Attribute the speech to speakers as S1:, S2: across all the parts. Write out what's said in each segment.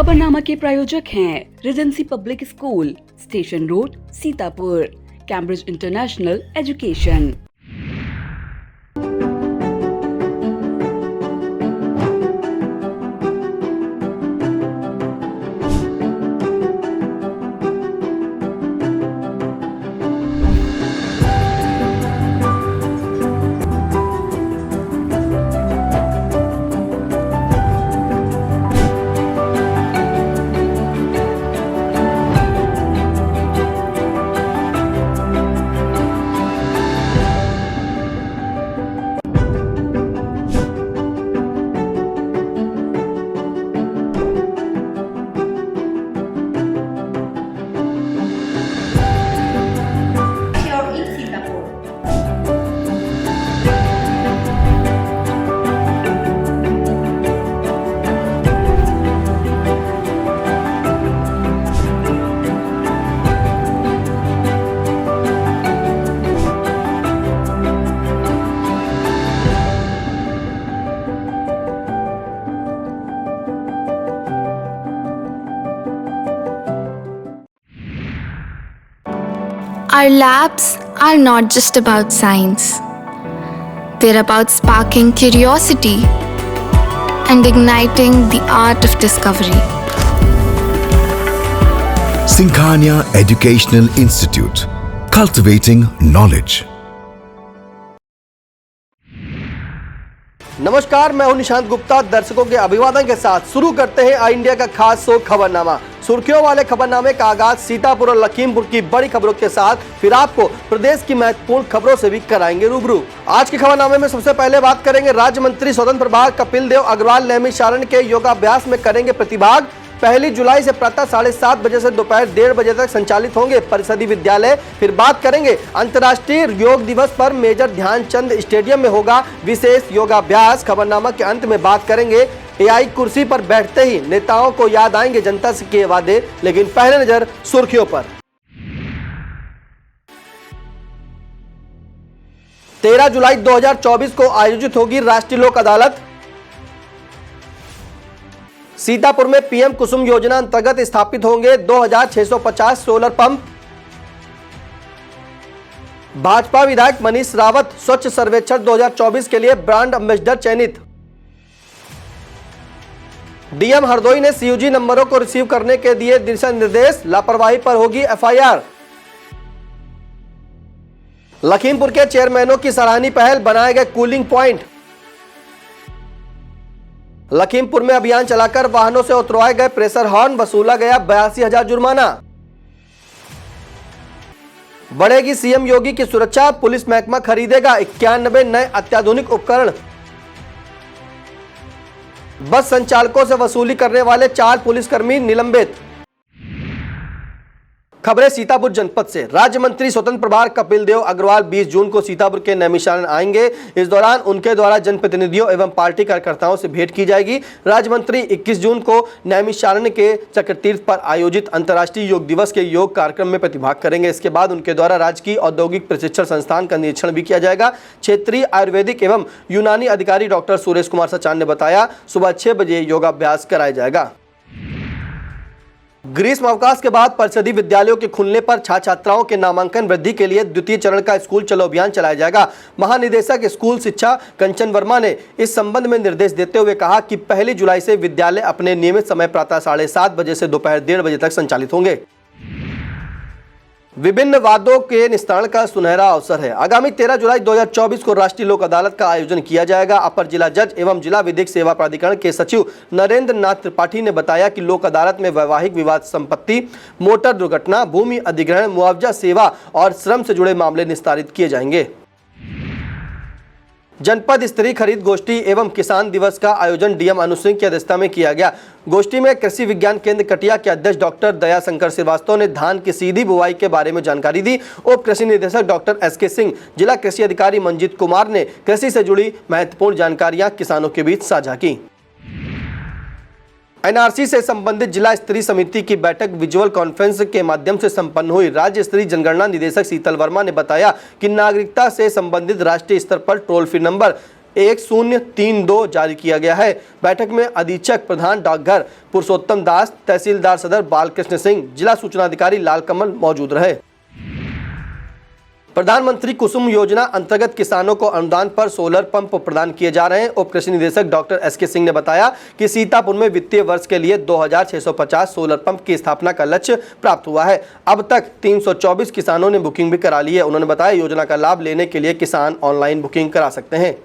S1: खबरनामा के प्रायोजक हैं Regency public school, station road, Sitapur, Cambridge international education.
S2: Our labs are not just about science. They're about sparking curiosity and igniting the art of discovery.
S3: Sinkhania Educational Institute, cultivating knowledge.
S4: नमस्कार, मैं हूं निशांत गुप्ता। दर्शकों के अभिवादन के साथ शुरू करते हैं आई इंडिया का खास शो खबरनामा। सुर्खियों वाले खबरनामे का आगाज सीतापुर और लखीमपुर की बड़ी खबरों के साथ, फिर आपको प्रदेश की महत्वपूर्ण खबरों से भी कराएंगे रूबरू। आज के खबरनामे में सबसे पहले बात करेंगे राज्य मंत्री स्वतंत्र प्रभार कपिल देव अग्रवाल नैमिषारण्य के योगाभ्यास में करेंगे प्रतिभाग। 1 जुलाई से प्रातः 7:30 बजे से दोपहर 1:30 बजे तक संचालित होंगे परिषदीय विद्यालय। फिर बात करेंगे अंतर्राष्ट्रीय योग दिवस पर मेजर ध्यानचंद स्टेडियम में होगा विशेष योगाभ्यास। खबरनामा के अंत में बात करेंगे एआई कुर्सी पर बैठते ही नेताओं को याद आएंगे जनता से किए वादे। लेकिन पहले नजर सुर्खियों पर। 13 जुलाई 2024 को आयोजित होगी राष्ट्रीय लोक अदालत। सीतापुर में पीएम कुसुम योजना अंतर्गत स्थापित होंगे 2650 सोलर पंप। भाजपा विधायक मनीष रावत स्वच्छ सर्वेक्षण 2024 के लिए ब्रांड एम्बेसडर चयनित। डीएम हरदोई ने सीयूजी नंबरों को रिसीव करने के दिए दिशा निर्देश, लापरवाही पर होगी एफआईआर। लखीमपुर के चेयरमैनों की सराहनीय पहल, बनाए गए कूलिंग पॉइंट। लखीमपुर में अभियान चलाकर वाहनों से उतरवाए गए प्रेशर हॉर्न, वसूला गया 82,000 जुर्माना। बढ़ेगी सीएम योगी की सुरक्षा, पुलिस महकमा खरीदेगा 91 नए अत्याधुनिक उपकरण। बस संचालकों से वसूली करने वाले 4 पुलिसकर्मी निलंबित। खबरें सीतापुर जनपद से। राज्य मंत्री स्वतंत्र प्रभार कपिल देव अग्रवाल 20 जून को सीतापुर के नैमिषारण्य आएंगे। इस दौरान उनके द्वारा जनप्रतिनिधियों एवं पार्टी कार्यकर्ताओं से भेंट की जाएगी। राज्य मंत्री 21 जून को नैमिषारण्य के चक्रतीर्थ पर आयोजित अंतर्राष्ट्रीय योग दिवस के योग कार्यक्रम में प्रतिभाग करेंगे। इसके बाद उनके द्वारा राजकीय औद्योगिक प्रशिक्षण संस्थान का निरीक्षण भी किया जाएगा। क्षेत्रीय आयुर्वेदिक एवं यूनानी अधिकारी डॉक्टर सुरेश कुमार सचान ने बताया, सुबह 6 बजे योगाभ्यास कराया जाएगा। ग्रीष्म अवकाश के बाद परिषदीय विद्यालयों के खुलने पर छात्र छात्राओं के नामांकन वृद्धि के लिए द्वितीय चरण का स्कूल चलो अभियान चलाया जाएगा। महानिदेशक स्कूल शिक्षा कंचन वर्मा ने इस संबंध में निर्देश देते हुए कहा कि 1 जुलाई से विद्यालय अपने नियमित समय प्रातः 7:30 बजे से दोपहर 1:30 बजे तक संचालित होंगे। विभिन्न वादों के निस्तारण का सुनहरा अवसर है। आगामी 13 जुलाई 2024 को राष्ट्रीय लोक अदालत का आयोजन किया जाएगा। अपर जिला जज एवं जिला विधिक सेवा प्राधिकरण के सचिव नरेंद्र नाथ त्रिपाठी ने बताया कि लोक अदालत में वैवाहिक विवाद, संपत्ति, मोटर दुर्घटना, भूमि अधिग्रहण, मुआवजा, सेवा और श्रम से जुड़े मामले निस्तारित किए जाएंगे। जनपद स्तरीय खरीद गोष्ठी एवं किसान दिवस का आयोजन डीएम अनु सिंह की अध्यक्षता में किया गया। गोष्ठी में कृषि विज्ञान केंद्र कटिया के अध्यक्ष डॉक्टर दया शंकर श्रीवास्तव ने धान की सीधी बुवाई के बारे में जानकारी दी। उप कृषि निदेशक डॉक्टर एसके सिंह, जिला कृषि अधिकारी मंजीत कुमार ने कृषि से जुड़ी महत्वपूर्ण जानकारियां किसानों के बीच साझा की। एनआरसी से संबंधित जिला स्तरीय समिति की बैठक विजुअल कॉन्फ्रेंस के माध्यम से संपन्न हुई। राज्य स्तरीय जनगणना निदेशक शीतल वर्मा ने बताया कि नागरिकता से संबंधित राष्ट्रीय स्तर पर टोल फ्री नंबर 1032 जारी किया गया है। बैठक में अधीक्षक प्रधान डाकघर पुरुषोत्तम दास, तहसीलदार सदर बालकृष्ण सिंह, जिला सूचना अधिकारी लाल कमल मौजूद रहे। प्रधानमंत्री कुसुम योजना अंतर्गत किसानों को अनुदान पर सोलर पंप प्रदान किए जा रहे हैं। उप कृषि निदेशक डॉक्टर एसके सिंह ने बताया कि सीतापुर में वित्तीय वर्ष के लिए 2650 सोलर पंप की स्थापना का लक्ष्य प्राप्त हुआ है। अब तक 324 किसानों ने बुकिंग भी करा ली है। उन्होंने बताया योजना का लाभ लेने के लिए किसान ऑनलाइन बुकिंग करा सकते हैं।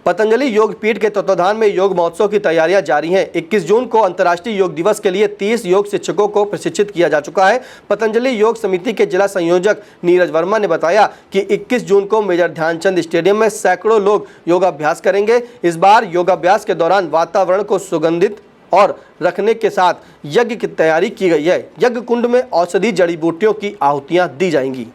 S4: पतंजलि योग पीठ के तत्वाधान में योग महोत्सव की तैयारियां जारी हैं। 21 जून को अंतर्राष्ट्रीय योग दिवस के लिए 30 योग शिक्षकों को प्रशिक्षित किया जा चुका है। पतंजलि योग समिति के जिला संयोजक नीरज वर्मा ने बताया कि 21 जून को मेजर ध्यानचंद स्टेडियम में सैकड़ों लोग योगाभ्यास करेंगे। इस बार योगाभ्यास के दौरान वातावरण को सुगंधित और रखने के साथ यज्ञ की तैयारी की गई है। यज्ञ कुंड में औषधि जड़ी बूटियों की आहुतियां दी जाएंगी।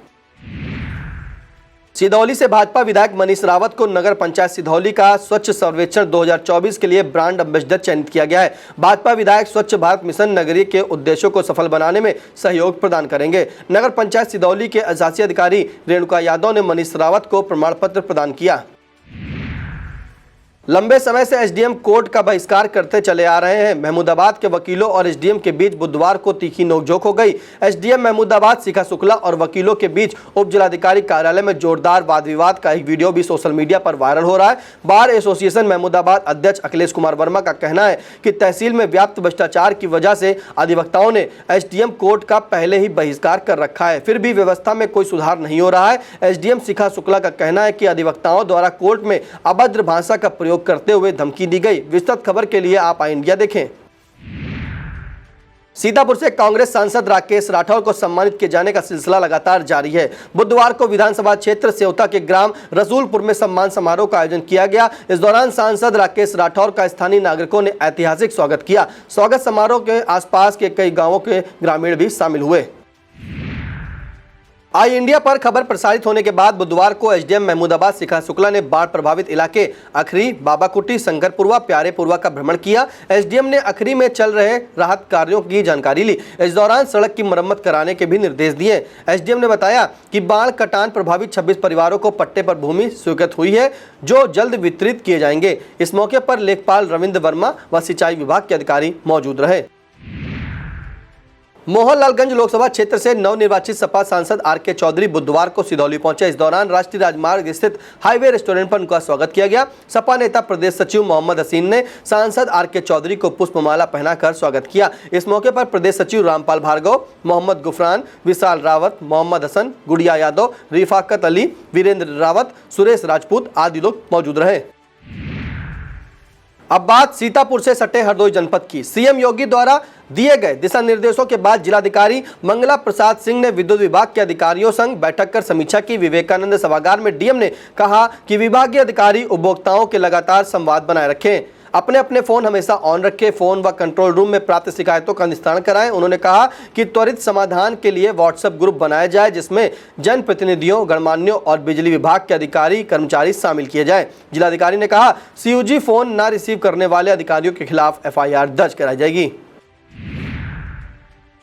S4: सिधौली से भाजपा विधायक मनीष रावत को नगर पंचायत सिधौली का स्वच्छ सर्वेक्षण 2024 के लिए ब्रांड एम्बेसडर चयनित किया गया है। भाजपा विधायक स्वच्छ भारत मिशन नगरीय के उद्देश्यों को सफल बनाने में सहयोग प्रदान करेंगे। नगर पंचायत सिधौली के अशासी अधिकारी रेणुका यादव ने मनीष रावत को प्रमाण पत्र प्रदान किया। लंबे समय से एसडीएम कोर्ट का बहिष्कार करते चले आ रहे हैं। महमूदाबाद के वकीलों और एसडीएम के बीच बुधवार को तीखी नोकझोंक हो गई। एसडीएम महमूदाबाद शिखा शुक्ला और वकीलों के बीच उप जिलाधिकारी कार्यालय में जोरदार वाद विवाद का एक वीडियो भी सोशल मीडिया पर वायरल हो रहा है। बार एसोसिएशन महमूदाबाद अध्यक्ष अखिलेश कुमार वर्मा का कहना है कि तहसील में व्याप्त भ्रष्टाचार की वजह से अधिवक्ताओं ने एसडीएम कोर्ट का पहले ही बहिष्कार कर रखा है, फिर भी व्यवस्था में कोई सुधार नहीं हो रहा है। एसडीएम शिखा शुक्ला का कहना है कि अधिवक्ताओं द्वारा कोर्ट में अभद्र भाषा का प्रयोग करते हुए धमकी दी गई। विस्तृत खबर के लिए आप आई इंडिया देखें। सीतापुर से कांग्रेस सांसद राकेश राठौर को सम्मानित किए जाने का सिलसिला लगातार जारी है। बुधवार को विधानसभा क्षेत्र सेवता के ग्राम रसूलपुर में सम्मान समारोह का आयोजन किया गया। इस दौरान सांसद राकेश राठौर का स्थानीय नागरिकों ने ऐतिहासिक स्वागत किया। स्वागत समारोह के आसपास के कई गांवों के ग्रामीण भी शामिल हुए। आई इंडिया पर खबर प्रसारित होने के बाद बुधवार को एसडीएम महमूदाबाद शिखा शुक्ला ने बाढ़ प्रभावित इलाके अखरी, बाबाकुटी, शंकरपुरवा, प्यारेपुरवा का भ्रमण किया। एसडीएम ने अखरी में चल रहे राहत कार्यों की जानकारी ली। इस दौरान सड़क की मरम्मत कराने के भी निर्देश दिए। एसडीएम ने बताया कि बाढ़ कटान प्रभावित 26 परिवारों को पट्टे पर भूमि स्वीकृत हुई है, जो जल्द वितरित किए जाएंगे। इस मौके पर लेखपाल रविंद्र वर्मा व सिंचाई विभाग के अधिकारी मौजूद रहे। मोहनलालगंज लोकसभा क्षेत्र से नवनिर्वाचित सपा सांसद आरके चौधरी बुधवार को सिधौली पहुंचे। इस दौरान राष्ट्रीय राजमार्ग स्थित हाईवे रेस्टोरेंट पर उनका स्वागत किया गया। सपा नेता प्रदेश सचिव मोहम्मद हसीन ने सांसद आरके चौधरी को पुष्पमाला पहनाकर स्वागत किया। इस मौके पर प्रदेश सचिव रामपाल भार्गव, मोहम्मद गुफरान, विशाल रावत, मोहम्मद हसन, गुड़िया यादव, रिफाकत अली, वीरेंद्र रावत, सुरेश राजपूत आदि लोग मौजूद रहे। अब बात सीतापुर से सटे हरदोई जनपद की। सीएम योगी द्वारा दिए गए दिशा निर्देशों के बाद जिलाधिकारी मंगला प्रसाद सिंह ने विद्युत विभाग के अधिकारियों संग बैठक कर समीक्षा की। विवेकानंद सभागार में डीएम ने कहा कि विभागीय अधिकारी उपभोक्ताओं के लगातार संवाद बनाए रखें, अपने अपने फोन हमेशा ऑन रखें, फोन व कंट्रोल रूम में प्राप्त शिकायतों का निस्तारण कराएं। उन्होंने कहा कि त्वरित समाधान के लिए व्हाट्सएप ग्रुप बनाया जाए, जिसमें जनप्रतिनिधियों, गणमान्यों और बिजली विभाग के अधिकारी कर्मचारी शामिल किए जाएं। जिलाधिकारी ने कहा सीयूजी फोन न रिसीव करने वाले अधिकारियों के खिलाफ एफआईआर दर्ज कराई जाएगी।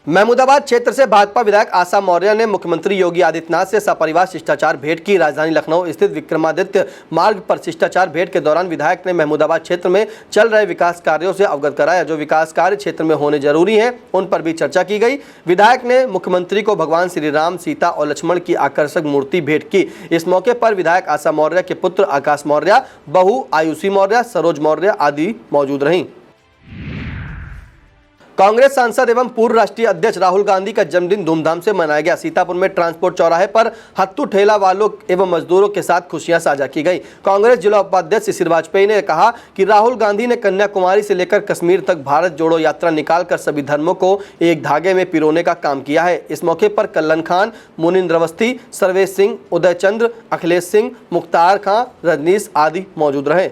S4: महमूदाबाद क्षेत्र से भाजपा विधायक आशा मौर्य ने मुख्यमंत्री योगी आदित्यनाथ से सपरिवार शिष्टाचार भेंट की। राजधानी लखनऊ स्थित विक्रमादित्य मार्ग पर शिष्टाचार भेंट के दौरान विधायक ने महमूदाबाद क्षेत्र में चल रहे विकास कार्यों से अवगत कराया। जो विकास कार्य क्षेत्र में होने जरूरी हैं, उन पर भी चर्चा की गई। विधायक ने मुख्यमंत्री को भगवान श्री राम, सीता और लक्ष्मण की आकर्षक मूर्ति भेंट की। इस मौके पर विधायक आशा मौर्य के पुत्र आकाश मौर्य, बहू आयुषी मौर्य, सरोज मौर्य आदि मौजूद रहीं। कांग्रेस सांसद एवं पूर्व राष्ट्रीय अध्यक्ष राहुल गांधी का जन्मदिन धूमधाम से मनाया गया। सीतापुर में ट्रांसपोर्ट चौराहे पर हत्थू ठेला वालों एवं मजदूरों के साथ खुशियां साझा की गई। कांग्रेस जिला उपाध्यक्ष शिशिर वाजपेयी ने कहा कि राहुल गांधी ने कन्याकुमारी से लेकर कश्मीर तक भारत जोड़ो यात्रा निकालकर सभी धर्मों को एक धागे में पिरोने का काम किया है। इस मौके पर कल्लन खान, मुनिंद्र अवस्थी, सर्वेश सिंह, उदय चंद्र, अखिलेश सिंह, मुख्तार खां, रजनीश आदि मौजूद रहे।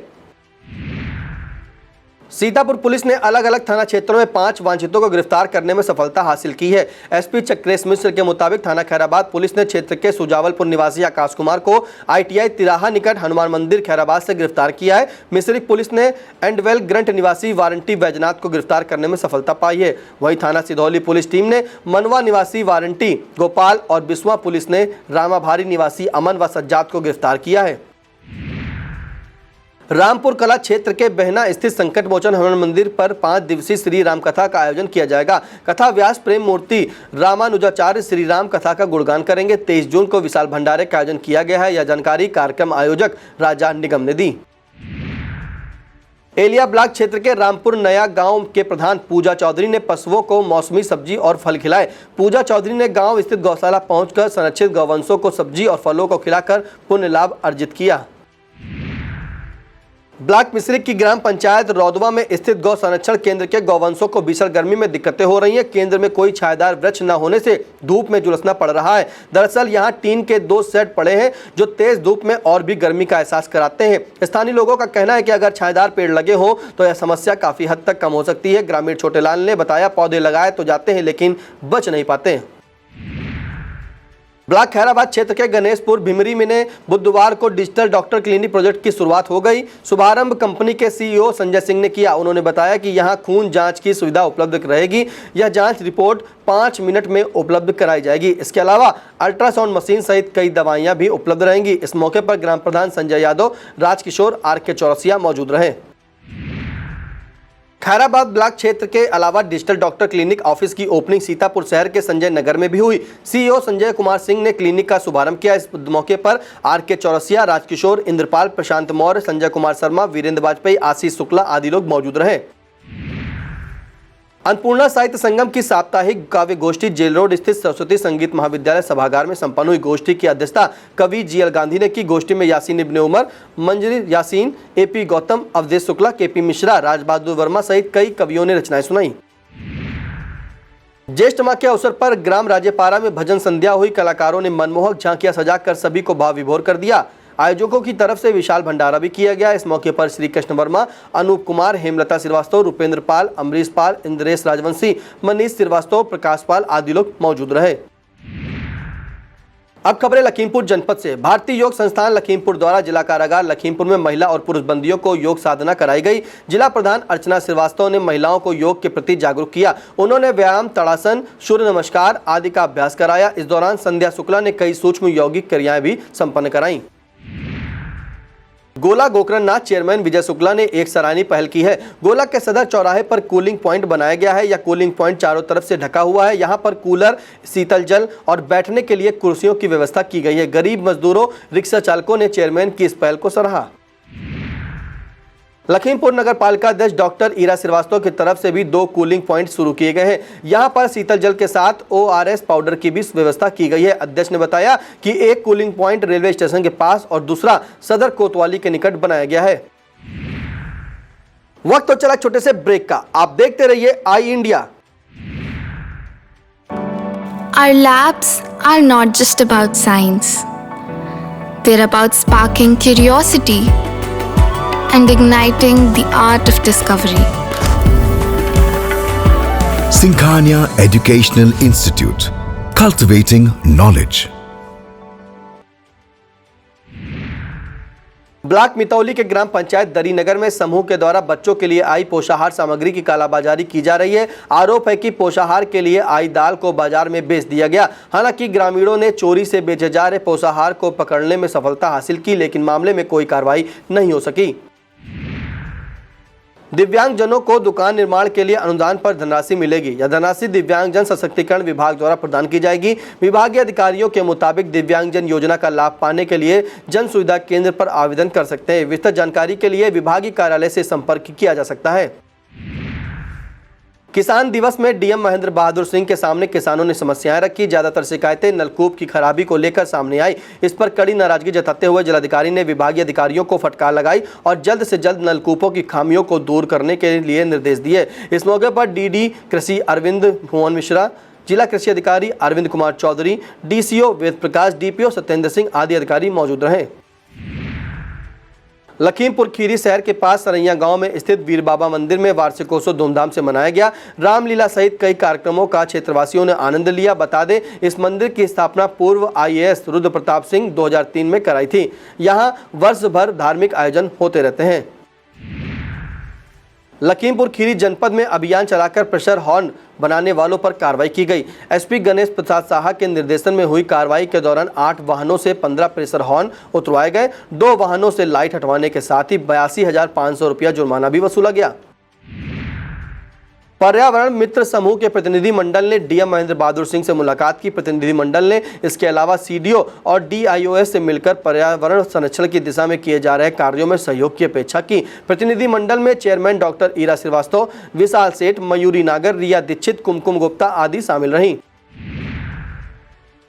S4: सीतापुर पुलिस ने अलग अलग थाना क्षेत्रों में 5 वांछितों को गिरफ्तार करने में सफलता हासिल की है। एसपी चक्रेश मिश्र के मुताबिक थाना खैराबाद पुलिस ने क्षेत्र के सुजावलपुर निवासी आकाश कुमार को आईटीआई तिराहा निकट हनुमान मंदिर खैराबाद से गिरफ्तार किया है। मिश्रिक पुलिस ने एंडवेल ग्रंट निवासी वारंटी बैजनाथ को गिरफ्तार करने में सफलता पाई है। वहीं थाना सिधौली पुलिस टीम ने मनवा निवासी वारंटी गोपाल और बिस्वा पुलिस ने रामाभारी निवासी अमन व सज्जाद को गिरफ्तार किया है। रामपुर कला क्षेत्र के बहना स्थित संकट मोचन हनुमान मंदिर पर 5 दिवसीय श्री राम कथा का आयोजन किया जाएगा। कथा व्यास प्रेम मूर्ति रामानुजाचार्य श्री राम कथा का गुणगान करेंगे। 23 जून को विशाल भंडारे का आयोजन किया गया है। यह जानकारी कार्यक्रम आयोजक राजा निगम ने दी। एलिया ब्लॉक क्षेत्र के रामपुर नया गांव के प्रधान पूजा चौधरी ने पशुओं को मौसमी सब्जी और फल खिलाए। पूजा चौधरी ने गांव स्थित गौशाला पहुंचकर संरक्षित गौवंशों को सब्जी और फलों को खिलाकर पुण्य लाभ अर्जित किया। ब्लॉक मिश्रिक की ग्राम पंचायत रौदवा में स्थित गौ संरक्षण केंद्र के गौवंशों को भीषण गर्मी में दिक्कतें हो रही हैं। केंद्र में कोई छायादार वृक्ष न होने से धूप में झुलसना पड़ रहा है। दरअसल यहां टीन के 2 सेट पड़े हैं जो तेज धूप में और भी गर्मी का एहसास कराते हैं। स्थानीय लोगों का कहना है कि अगर छायादार पेड़ लगे हों तो यह समस्या काफी हद तक कम हो सकती है। ग्रामीण छोटे लाल ने बताया, पौधे लगाए तो जाते हैं लेकिन बच नहीं पाते। ब्लॉक खैराबाद क्षेत्र के गणेशपुर भिमरी में ने बुधवार को डिजिटल डॉक्टर क्लिनिक प्रोजेक्ट की शुरुआत हो गई। शुभारंभ कंपनी के सीईओ संजय सिंह ने किया। उन्होंने बताया कि यहां खून जांच की सुविधा उपलब्ध रहेगी। यह जांच रिपोर्ट 5 मिनट में उपलब्ध कराई जाएगी। इसके अलावा अल्ट्रासाउंड मशीन सहित कई दवाइयां भी उपलब्ध रहेंगी। इस मौके पर ग्राम प्रधान संजय यादव, राजकिशोर, RK चौरसिया मौजूद रहे। खैराबाद ब्लॉक क्षेत्र के अलावा डिजिटल डॉक्टर क्लिनिक ऑफिस की ओपनिंग सीतापुर शहर के संजय नगर में भी हुई। सीईओ संजय कुमार सिंह ने क्लिनिक का शुभारंभ किया। इस मौके पर RK चौरसिया, राजकिशोर, इंद्रपाल, प्रशांत मौर्य, संजय कुमार शर्मा, वीरेंद्र वाजपेयी, आशीष शुक्ला आदि लोग मौजूद रहे। अन्नपूर्णा साहित्य संगम की साप्ताहिक काव्य गोष्ठी जेल रोड स्थित सरस्वती संगीत महाविद्यालय सभागार में संपन्न हुई। गोष्ठी की अध्यक्षता कवि GL गांधी ने की। गोष्ठी में यासीन इब्ने उमर, मंजरी यासीन, AP गौतम, अवधेश शुक्ला, KP मिश्रा, राज बहादुर वर्मा सहित कई कवियों ने रचनाएं सुनाई। ज्येष्ठ माह के अवसर पर ग्राम राजेपारा में भजन संध्या हुई। कलाकारों ने मनमोहक झांकियां सजाकर सभी को भाव विभोर कर दिया। आयोजकों की तरफ से विशाल भंडारा भी किया गया। इस मौके पर श्री कृष्ण वर्मा, अनूप कुमार, हेमलता श्रीवास्तव, रुपेंद्र पाल, अमरीश पाल, इंद्रेश राजवंशी, मनीष श्रीवास्तव, प्रकाश पाल आदि लोग मौजूद रहे। अब खबरें लखीमपुर जनपद से। भारतीय योग संस्थान लखीमपुर द्वारा जिला कारागार लखीमपुर में महिला और पुरुष बंदियों को योग साधना कराई गई। जिला प्रधान अर्चना श्रीवास्तव ने महिलाओं को योग के प्रति जागरूक किया। उन्होंने व्यायाम, ताड़ासन, सूर्य नमस्कार आदि का अभ्यास कराया। इस दौरान संध्या शुक्ला ने कई सूक्ष्म यौगिक क्रियाएं भी संपन्न कराई। गोला गोकरणनाथ चेयरमैन विजय शुक्ला ने एक सराहनीय पहल की है। गोला के सदर चौराहे पर कूलिंग पॉइंट बनाया गया है। यह कूलिंग पॉइंट चारों तरफ से ढका हुआ है। यहाँ पर कूलर, शीतल जल और बैठने के लिए कुर्सियों की व्यवस्था की गई है। गरीब मजदूरों, रिक्शा चालकों ने चेयरमैन की इस पहल को सराहा। लखीमपुर नगर पालिका अध्यक्ष डॉक्टर ईरा श्रीवास्तव की तरफ से भी 2 कूलिंग पॉइंट शुरू किए गए हैं। यहां पर शीतल जल के साथ ORS पाउडर की भी व्यवस्था की गई है। अध्यक्ष ने बताया कि एक कूलिंग पॉइंट रेलवे स्टेशन के पास और दूसरा सदर कोतवाली के निकट बनाया गया है। वक्त तो चला छोटे से ब्रेक का। आप देखते रहिए आई India.
S2: Our labs are not just about science. They're about sparking curiosity and igniting the art of discovery.
S3: Sinkhania Educational Institute, cultivating knowledge.
S4: Block Mitauli के ग्राम पंचायत दरीनगर में समूह के द्वारा बच्चों के लिए आई पोषाहार सामग्री की कालाबाजारी की जा रही है। आरोप है कि पोषाहार के लिए आई दाल को बाजार में बेच दिया गया। हालांकि ग्रामीणों ने चोरी से बेचे जा रहे पोषाहार को पकड़ने में सफलता हासिल की, लेकिन मामले में कोई कार्रवाई नहीं हो सकी। दिव्यांगजनों को दुकान निर्माण के लिए अनुदान पर धनराशि मिलेगी। यह धनराशि दिव्यांगजन सशक्तिकरण विभाग द्वारा प्रदान की जाएगी। विभागीय अधिकारियों के मुताबिक दिव्यांगजन योजना का लाभ पाने के लिए जन सुविधा केंद्र पर आवेदन कर सकते हैं। विस्तृत जानकारी के लिए विभागीय कार्यालय से संपर्क किया जा सकता है। किसान दिवस में DM महेंद्र बहादुर सिंह के सामने किसानों ने समस्याएं रखी। ज्यादातर शिकायतें नलकूप की खराबी को लेकर सामने आई। इस पर कड़ी नाराजगी जताते हुए जिलाधिकारी ने विभागीय अधिकारियों को फटकार लगाई और जल्द से जल्द नलकूपों की खामियों को दूर करने के लिए निर्देश दिए। इस मौके पर DD कृषि अरविंद भुवन मिश्रा, जिला कृषि अधिकारी अरविंद कुमार चौधरी, DCO वेद प्रकाश, DPO सत्येंद्र सिंह आदि अधिकारी मौजूद रहे। लखीमपुर खीरी शहर के पास सरैया गांव में स्थित वीर बाबा मंदिर में वार्षिकोत्सव धूमधाम से मनाया गया। रामलीला सहित कई कार्यक्रमों का क्षेत्रवासियों ने आनंद लिया। बता दें, इस मंदिर की स्थापना पूर्व IAS रुद्र प्रताप सिंह 2003 में कराई थी। यहां वर्ष भर धार्मिक आयोजन होते रहते हैं। लखीमपुर खीरी जनपद में अभियान चलाकर प्रेशर हॉर्न बनाने वालों पर कार्रवाई की गई। एसपी गणेश प्रसाद साहा के निर्देशन में हुई कार्रवाई के दौरान 8 वाहनों से 15 प्रेशर हॉर्न उतरवाए गए। 2 वाहनों से लाइट हटवाने के साथ ही 82,500 रुपया जुर्माना भी वसूला गया। पर्यावरण मित्र समूह के प्रतिनिधि मंडल ने डीएम महेंद्र बहादुर सिंह से मुलाकात की। प्रतिनिधि मंडल ने इसके अलावा सीडीओ और डीआईओएस से मिलकर पर्यावरण संरक्षण की दिशा में किए जा रहे कार्यों में सहयोग की अपेक्षा की। प्रतिनिधि मंडल में चेयरमैन डॉक्टर ईरा श्रीवास्तव, विशाल सेठ, मयूरी नागर, रिया दीक्षित, कुमकुम गुप्ता आदि शामिल रहीं।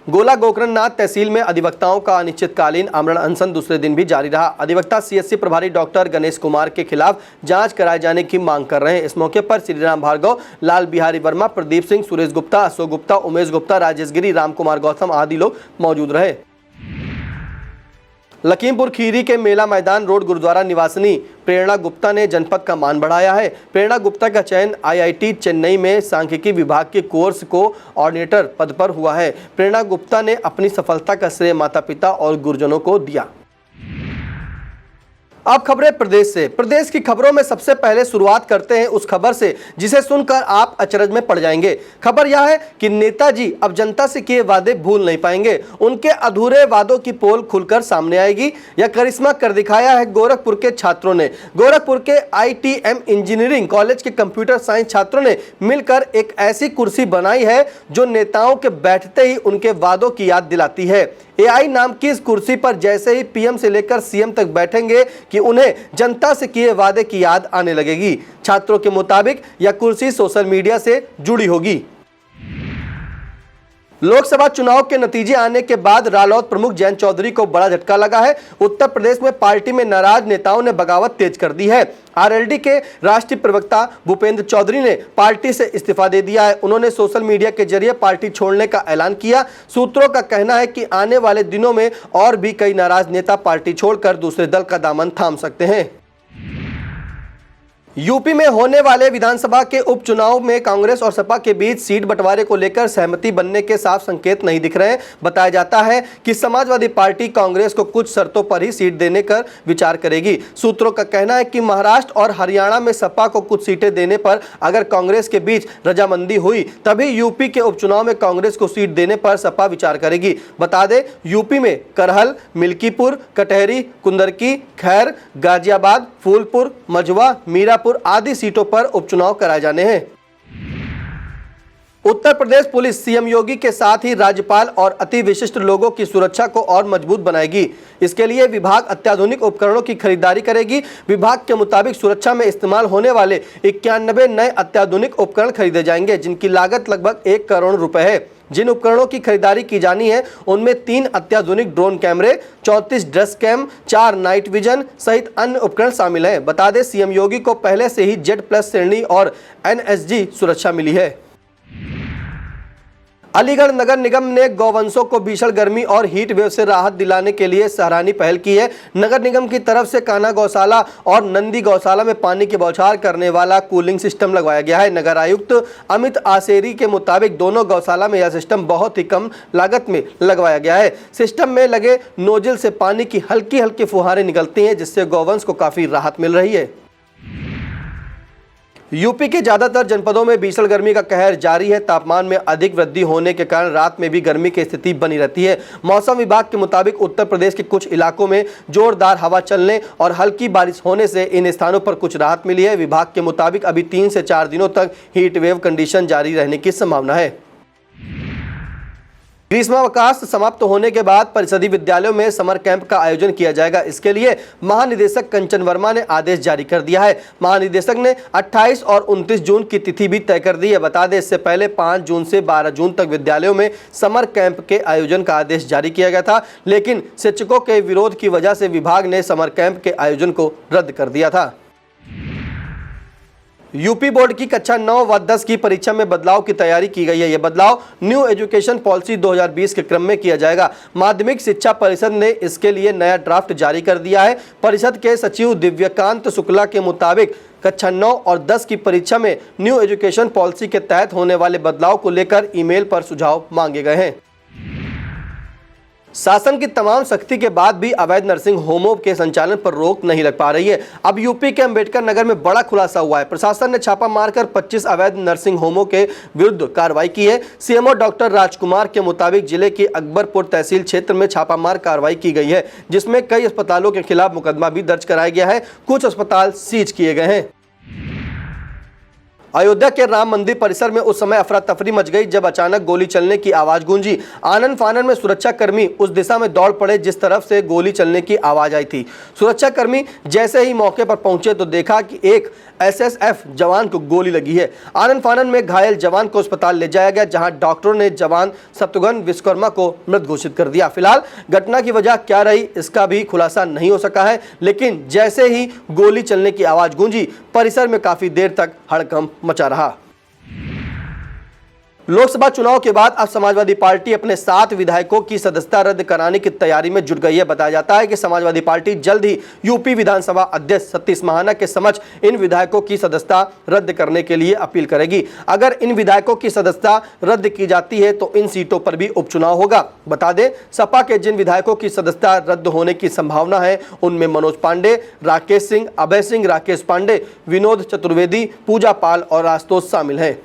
S4: गोला गोकरणनाथ तहसील में अधिवक्ताओं का अनिश्चितकालीन आमरण अनशन दूसरे दिन भी जारी रहा। अधिवक्ता सीएससी प्रभारी डॉक्टर गणेश कुमार के खिलाफ जांच कराए जाने की मांग कर रहे हैं। इस मौके पर श्रीराम भार्गव, लाल बिहारी वर्मा, प्रदीप सिंह, सुरेश गुप्ता, अशोक गुप्ता, उमेश गुप्ता, राजेश गिरी, राम कुमार गौतम आदि लोग मौजूद रहे। लखीमपुर खीरी के मेला मैदान रोड गुरुद्वारा निवासिनी प्रेरणा गुप्ता ने जनपद का मान बढ़ाया है। प्रेरणा गुप्ता का चयन आईआईटी चेन्नई में सांख्यिकी विभाग के कोर्स को ऑर्डिनेटर पद पर हुआ है। प्रेरणा गुप्ता ने अपनी सफलता का श्रेय माता पिता और गुरुजनों को दिया। अब खबरें प्रदेश से। प्रदेश की खबरों में सबसे पहले शुरुआत करते हैं उस खबर से जिसे सुनकर आप अचरज में पड़ जाएंगे। खबर यह है कि नेताजी अब जनता से किए वादे भूल नहीं पाएंगे। उनके अधूरे वादों की पोल खुलकर सामने आएगी। यह करिश्मा कर दिखाया है गोरखपुर के छात्रों ने। गोरखपुर के आईटीएम इंजीनियरिंग कॉलेज के कंप्यूटर साइंस छात्रों ने मिलकर एक ऐसी कुर्सी बनाई है जो नेताओं के बैठते ही उनके वादों की याद दिलाती है। एआई नाम की इस कुर्सी पर जैसे ही पीएम से लेकर सीएम तक बैठेंगे कि उन्हें जनता से किए वादे की याद आने लगेगी। छात्रों के मुताबिक यह कुर्सी सोशल मीडिया से जुड़ी होगी। लोकसभा चुनाव के नतीजे आने के बाद रालोद प्रमुख जयंत चौधरी को बड़ा झटका लगा है। उत्तर प्रदेश में पार्टी में नाराज नेताओं ने बगावत तेज कर दी है। आरएलडी के राष्ट्रीय प्रवक्ता भूपेंद्र चौधरी ने पार्टी से इस्तीफा दे दिया है। उन्होंने सोशल मीडिया के जरिए पार्टी छोड़ने का ऐलान किया। सूत्रों का कहना है कि आने वाले दिनों में और भी कई नाराज नेता पार्टी छोड़कर दूसरे दल का दामन थाम सकते हैं। यूपी में होने वाले विधानसभा के उपचुनाव में कांग्रेस और सपा के बीच सीट बंटवारे को लेकर सहमति बनने के साफ संकेत नहीं दिख रहे हैं। बताया जाता है कि समाजवादी पार्टी कांग्रेस को कुछ शर्तों पर ही सीट देने का विचार करेगी। सूत्रों का कहना है कि महाराष्ट्र और हरियाणा में सपा को कुछ सीटें देने पर अगर कांग्रेस के बीच रजामंदी हुई तभी यूपी के उपचुनाव में कांग्रेस को सीट देने पर सपा विचार करेगी। बता दें, यूपी में करहल, मिल्कीपुर, कटहरी, कुंदरकी, खैर, गाजियाबाद, फूलपुर, मझवा, मीरापुर आदि सीटों पर उपचुनाव कराए जाने हैं। उत्तर प्रदेश पुलिस सीएम योगी के साथ ही राज्यपाल और अति विशिष्ट लोगों की सुरक्षा को और मजबूत बनाएगी। इसके लिए विभाग अत्याधुनिक उपकरणों की खरीदारी करेगी। विभाग के मुताबिक सुरक्षा में इस्तेमाल होने वाले 91 नए अत्याधुनिक उपकरण खरीदे जाएंगे जिनकी लागत लगभग 1 करोड़ रुपए है। जिन उपकरणों की खरीदारी की जानी है उनमें 3 अत्याधुनिक ड्रोन कैमरे, 34 ड्रेस कैम, 4 नाइट विजन सहित अन्य उपकरण शामिल हैं। बता दें, सीएम योगी को पहले से ही Z+ श्रेणी और NSG सुरक्षा मिली है। अलीगढ़ नगर निगम ने गौवंशों को भीषण गर्मी और हीट वेव से राहत दिलाने के लिए सराहनीय पहल की है। नगर निगम की तरफ से कान्हा गौशाला और नंदी गौशाला में पानी की बौछार करने वाला कूलिंग सिस्टम लगवाया गया है। नगर आयुक्त अमित आसेरी के मुताबिक दोनों गौशाला में यह सिस्टम बहुत ही कम लागत में लगवाया गया है। सिस्टम में लगे नोजल से पानी की हल्की हल्की फुहारें निकलती हैं जिससे गौवंश को काफी राहत मिल रही है। यूपी के ज्यादातर जनपदों में भीषण गर्मी का कहर जारी है। तापमान में अधिक वृद्धि होने के कारण रात में भी गर्मी की स्थिति बनी रहती है। मौसम विभाग के मुताबिक उत्तर प्रदेश के कुछ इलाकों में जोरदार हवा चलने और हल्की बारिश होने से इन स्थानों पर कुछ राहत मिली है। विभाग के मुताबिक अभी 3 से 4 दिनों तक हीट वेव कंडीशन जारी रहने की संभावना है। ग्रीष्मावकाश समाप्त होने के बाद परिषदीय विद्यालयों में समर कैंप का आयोजन किया जाएगा। इसके लिए महानिदेशक कंचन वर्मा ने आदेश जारी कर दिया है। महानिदेशक ने 28 और 29 जून की तिथि भी तय कर दी है। बता दें, इससे पहले 5 जून से 12 जून तक विद्यालयों में समर कैंप के आयोजन का आदेश जारी किया गया था, लेकिन शिक्षकों के विरोध की वजह से विभाग ने समर कैंप के आयोजन को रद्द कर दिया था। यूपी बोर्ड की कक्षा 9 व 10 की परीक्षा में बदलाव की तैयारी की गई है। यह बदलाव न्यू एजुकेशन पॉलिसी 2020 के क्रम में किया जाएगा। माध्यमिक शिक्षा परिषद ने इसके लिए नया ड्राफ्ट जारी कर दिया है। परिषद के सचिव दिव्यकांत शुक्ला के मुताबिक कक्षा 9 और 10 की परीक्षा में न्यू एजुकेशन पॉलिसी के तहत होने वाले बदलाव को लेकर ईमेल पर सुझाव मांगे गए हैं। शासन की तमाम सख्ती के बाद भी अवैध नर्सिंग होमों के संचालन पर रोक नहीं लग पा रही है। अब यूपी के अंबेडकर नगर में बड़ा खुलासा हुआ है। प्रशासन ने छापा मारकर 25 अवैध नर्सिंग होमों के विरुद्ध कार्रवाई की है। सीएमओ डॉक्टर राजकुमार के मुताबिक जिले के अकबरपुर तहसील क्षेत्र में छापामार कार्रवाई की गई है, जिसमें कई अस्पतालों के खिलाफ मुकदमा भी दर्ज कराया गया है। कुछ अस्पताल सीज किए गए हैं। अयोध्या के राम मंदिर परिसर में उस समय अफरा तफरी मच गई जब अचानक गोली चलने की आवाज गूंजी। आनन फानन में सुरक्षा कर्मी उस दिशा में दौड़ पड़े जिस तरफ से गोली चलने की आवाज आई थी। सुरक्षा कर्मी जैसे ही मौके पर पहुंचे तो देखा कि एक एसएसएफ जवान को गोली लगी है। आनन फानन में घायल जवान को अस्पताल ले जाया गया, जहां डॉक्टरों ने जवान शत्रुघ्न विश्वकर्मा को मृत घोषित कर दिया। फिलहाल घटना की वजह क्या रही इसका भी खुलासा नहीं हो सका है, लेकिन जैसे ही गोली चलने की आवाज गूंजी परिसर में काफी देर तक हड़कंप मचा रहा। लोकसभा चुनाव के बाद अब समाजवादी पार्टी अपने 7 विधायकों की सदस्यता रद्द कराने की तैयारी में जुट गई है। बताया जाता है कि समाजवादी पार्टी जल्द ही यूपी विधानसभा अध्यक्ष सतीश महाना के समक्ष इन विधायकों की सदस्यता रद्द करने के लिए अपील करेगी। अगर इन विधायकों की सदस्यता रद्द की जाती है तो इन सीटों पर भी उपचुनाव होगा। बता दें, सपा के जिन विधायकों की सदस्यता रद्द होने की संभावना है उनमें मनोज पांडे, राकेश सिंह, अभय सिंह, राकेश पांडे, विनोद चतुर्वेदी, पूजा पाल और आशुतोष शामिल हैं।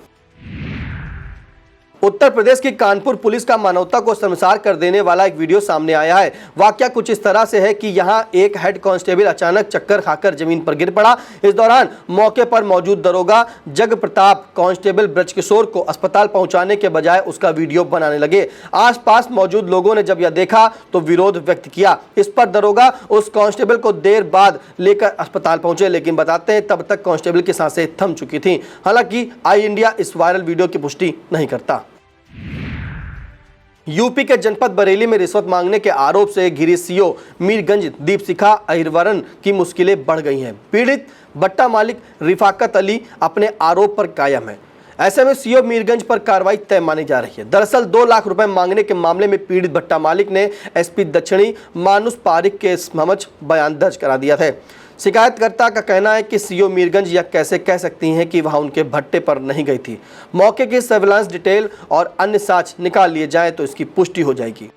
S4: उत्तर प्रदेश की कानपुर पुलिस का मानवता को शर्मसार कर देने वाला एक वीडियो सामने आया है। वाकया कुछ इस तरह से है कि यहां एक हेड कांस्टेबल अचानक चक्कर खाकर जमीन पर गिर पड़ा। इस दौरान मौके पर मौजूद दरोगा जग प्रताप कांस्टेबल ब्रजकिशोर को अस्पताल पहुंचाने के बजाय उसका वीडियो बनाने लगे। आसपास मौजूद लोगों ने जब यह देखा तो विरोध व्यक्त किया। इस पर दरोगा उस कांस्टेबल को देर बाद लेकर अस्पताल पहुंचे, लेकिन बताते हैं तब तक कांस्टेबल की सांसें थम चुकी थी। हालांकि आई इंडिया इस वायरल वीडियो की पुष्टि नहीं करता। यूपी के जनपद बरेली में रिश्वत मांगने के आरोप से घिरी सीओ मीरगंज दीपशिखा अहिरवरन की मुश्किलें बढ़ गई हैं। पीड़ित भट्टा मालिक रिफाकत अली अपने आरोप पर कायम है। ऐसे में सीओ मीरगंज पर कार्रवाई तय मानी जा रही है। दरअसल 2 लाख रुपए मांगने के मामले में पीड़ित भट्टा मालिक ने एसपी दक्षिणी मानुष पारिक के समक्ष बयान दर्ज करा दिया था। शिकायतकर्ता का कहना है कि सीओ मीरगंज यह कैसे कह सकती हैं कि वह उनके भट्टे पर नहीं गई थी। मौके की सर्विलांस डिटेल और अन्य साक्ष्य निकाल लिए जाएं तो इसकी पुष्टि हो जाएगी।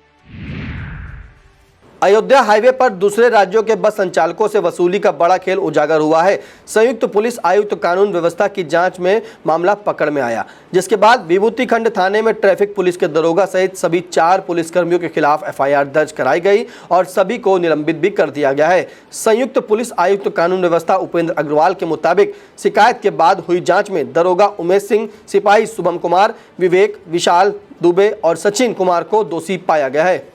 S4: अयोध्या हाईवे पर दूसरे राज्यों के बस संचालकों से वसूली का बड़ा खेल उजागर हुआ है। संयुक्त पुलिस आयुक्त कानून व्यवस्था की जांच में मामला पकड़ में आया, जिसके बाद विभूति खंड थाने में ट्रैफिक पुलिस के दरोगा सहित सभी 4 पुलिसकर्मियों के खिलाफ एफआईआर दर्ज कराई गई और सभी को निलंबित भी कर दिया गया है। संयुक्त पुलिस आयुक्त कानून व्यवस्था उपेंद्र अग्रवाल के मुताबिक शिकायत के बाद हुई जाँच में दरोगा उमेश सिंह, सिपाही शुभम कुमार, विवेक, विशाल दुबे और सचिन कुमार को दोषी पाया गया है।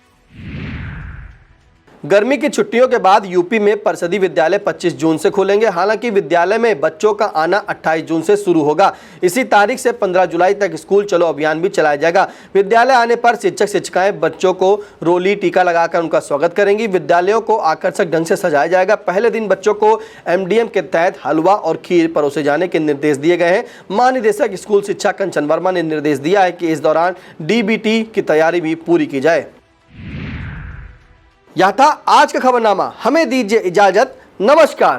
S4: गर्मी की छुट्टियों के बाद यूपी में परिषदीय विद्यालय 25 जून से खुलेंगे। हालांकि विद्यालय में बच्चों का आना 28 जून से शुरू होगा। इसी तारीख से 15 जुलाई तक स्कूल चलो अभियान भी चलाया जाएगा। विद्यालय आने पर शिक्षक शिक्षिकाएं बच्चों को रोली टीका लगाकर उनका स्वागत करेंगी। विद्यालयों को आकर्षक ढंग से सजाया जाएगा। पहले दिन बच्चों को एमडीएम के तहत हलवा और खीर परोसे जाने के निर्देश दिए गए हैं। महानिदेशक स्कूल शिक्षा कंचन वर्मा ने निर्देश दिया है कि इस दौरान डीबीटी की तैयारी भी पूरी की जाए। यह था आज का खबरनामा। हमें दीजिए इजाजत। नमस्कार।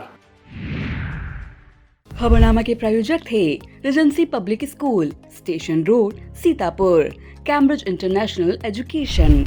S1: खबरनामा के प्रायोजक थे Regency public school, station road, Sitapur, Cambridge international education.